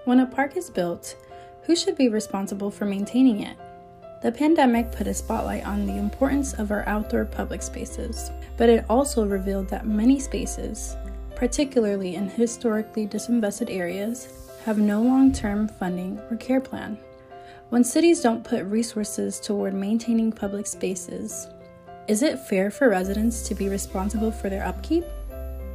When a park is built, who should be responsible for maintaining it? The pandemic put a spotlight on the importance of our outdoor public spaces, but it also revealed that many spaces, particularly in historically disinvested areas, have no long-term funding or care plan. When cities don't put resources toward maintaining public spaces, is it fair for residents to be responsible for their upkeep?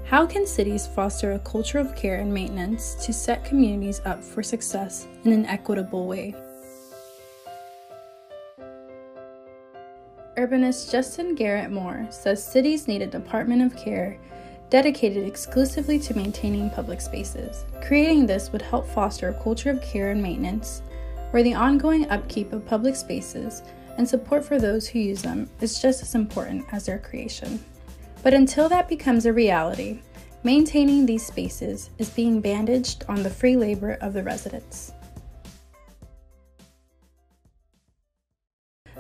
How can cities foster a culture of care and maintenance to set communities up for success in an equitable way? Urbanist Justin Garrett Moore says cities need a Department of Care dedicated exclusively to maintaining public spaces. Creating this would help foster a culture of care and maintenance, where the ongoing upkeep of public spaces and support for those who use them is just as important as their creation. But until that becomes a reality, maintaining these spaces is being bandaged on the free labor of the residents.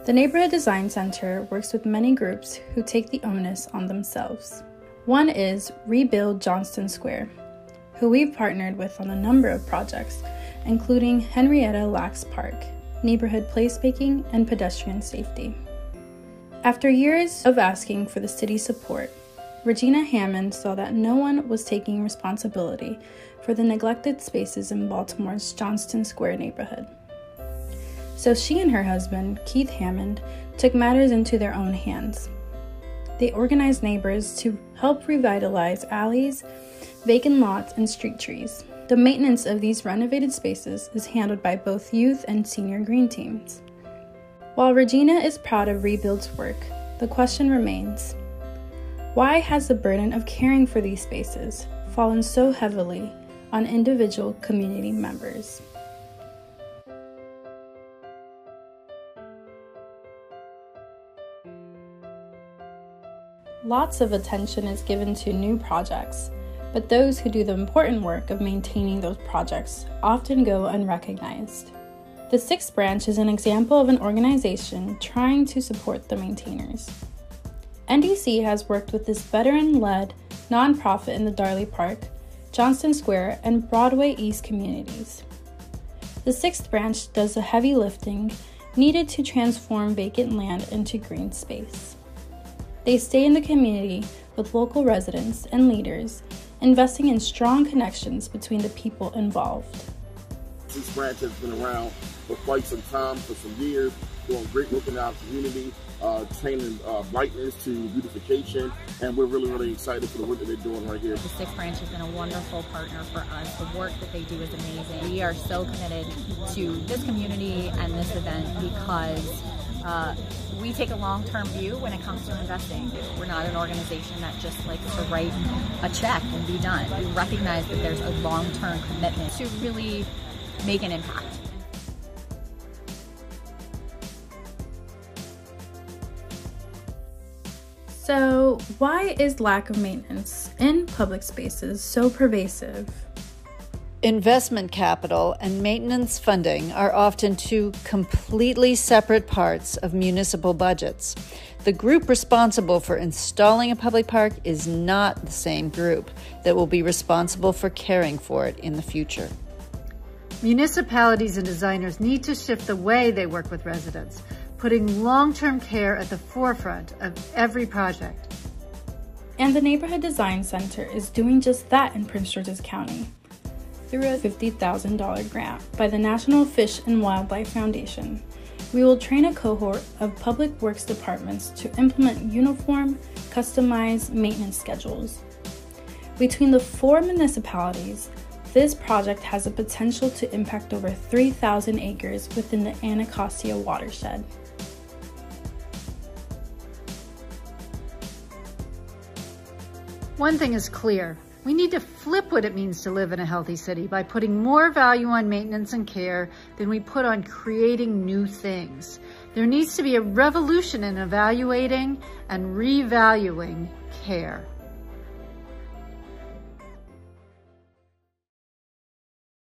The Neighborhood Design Center works with many groups who take the onus on themselves. One is Rebuild Johnston Square, who we've partnered with on a number of projects, including Henrietta Lacks Park, neighborhood placemaking, and pedestrian safety. After years of asking for the city's support, Regina Hammond saw that no one was taking responsibility for the neglected spaces in Baltimore's Johnston Square neighborhood. So she and her husband, Keith Hammond, took matters into their own hands. They organized neighbors to help revitalize alleys, vacant lots, and street trees. The maintenance of these renovated spaces is handled by both youth and senior green teams. While Regina is proud of Rebuild's work, the question remains, why has the burden of caring for these spaces fallen so heavily on individual community members? Lots of attention is given to new projects, but those who do the important work of maintaining those projects often go unrecognized. The Sixth Branch is an example of an organization trying to support the maintainers. NDC has worked with this veteran-led nonprofit in the Darley Park, Johnston Square, and Broadway East communities. The Sixth Branch does the heavy lifting needed to transform vacant land into green space. They stay in the community with local residents and leaders, investing in strong connections between the people involved. This branch has been around for quite some time, for some years, doing great work in our community, training bikers to beautification, and we're really excited for the work that they're doing right here. The Sixth Branch has been a wonderful partner for us. The work that they do is amazing. We are so committed to this community and this event because we take a long-term view when it comes to investing. We're not an organization that just likes to write a check and be done. We recognize that there's a long-term commitment to really make an impact. So, why is lack of maintenance in public spaces so pervasive? Investment capital and maintenance funding are often two completely separate parts of municipal budgets. The group responsible for installing a public park is not the same group that will be responsible for caring for it in the future. Municipalities and designers need to shift the way they work with residents, putting long-term care at the forefront of every project. And the Neighborhood Design Center is doing just that in Prince George's County through a $50,000 grant by the National Fish and Wildlife Foundation. We will train a cohort of public works departments to implement uniform, customized maintenance schedules. Between the 4 municipalities, this project has the potential to impact over 3,000 acres within the Anacostia watershed. One thing is clear. We need to flip what it means to live in a healthy city by putting more value on maintenance and care than we put on creating new things. There needs to be a revolution in evaluating and revaluing care.